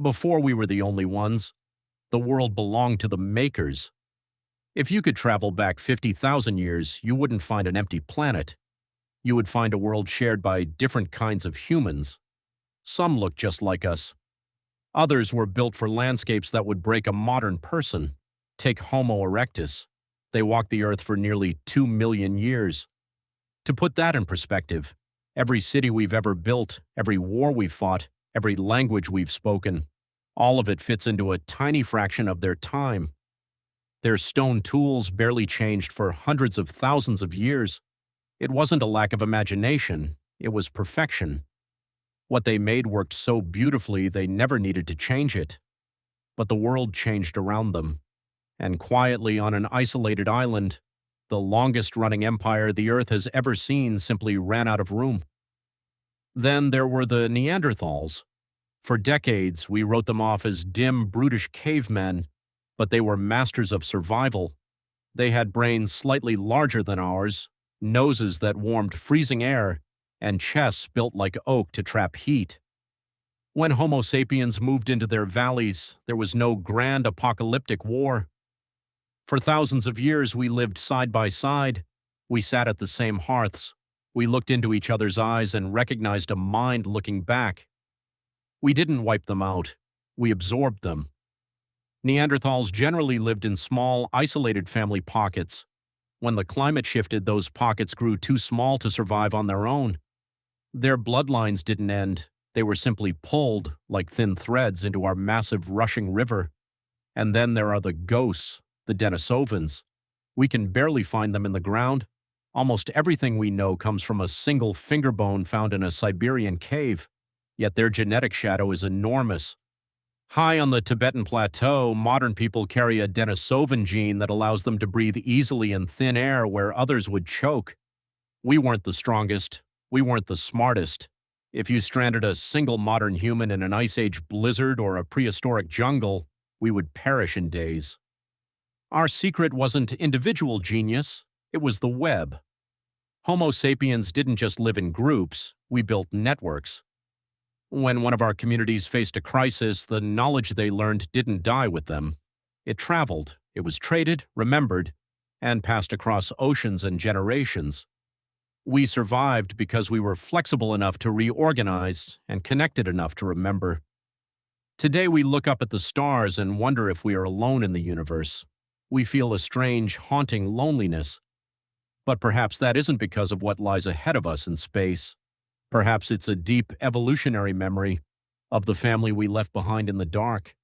Before we were the only ones, the world belonged to the makers. If you could travel back 50,000 years, you wouldn't find an empty planet. You would find a world shared by different kinds of humans. Some looked just like us. Others were built for landscapes that would break a modern person. Take Homo erectus. They walked the earth for nearly 2 million years. To put that in perspective, every city we've ever built, every war we've fought, every language we've spoken, all of it fits into a tiny fraction of their time. Their stone tools barely changed for hundreds of thousands of years. It wasn't a lack of imagination, it was perfection. What they made worked so beautifully they never needed to change it. But the world changed around them. And quietly on an isolated island, the longest-running empire the Earth has ever seen simply ran out of room. Then there were the Neanderthals. For decades, we wrote them off as dim, brutish cavemen, but they were masters of survival. They had brains slightly larger than ours, noses that warmed freezing air, and chests built like oak to trap heat. When Homo sapiens moved into their valleys, there was no grand apocalyptic war. For thousands of years, we lived side by side. We sat at the same hearths. We looked into each other's eyes and recognized a mind looking back. We didn't wipe them out. We absorbed them. Neanderthals generally lived in small, isolated family pockets. When the climate shifted, those pockets grew too small to survive on their own. Their bloodlines didn't end. They were simply pulled, like thin threads, into our massive rushing river. And then there are the ghosts, the Denisovans. We can barely find them in the ground. Almost everything we know comes from a single finger bone found in a Siberian cave. Yet their genetic shadow is enormous. High on the Tibetan plateau, modern people carry a Denisovan gene that allows them to breathe easily in thin air where others would choke. We weren't the strongest. We weren't the smartest. If you stranded a single modern human in an Ice Age blizzard or a prehistoric jungle, we would perish in days. Our secret wasn't individual genius, it was the web. Homo sapiens didn't just live in groups, we built networks. When one of our communities faced a crisis, the knowledge they learned didn't die with them. It traveled, it was traded, remembered, and passed across oceans and generations. We survived because we were flexible enough to reorganize and connected enough to remember. Today we look up at the stars and wonder if we are alone in the universe. We feel a strange, haunting loneliness. But perhaps that isn't because of what lies ahead of us in space. Perhaps it's a deep evolutionary memory of the family we left behind in the dark.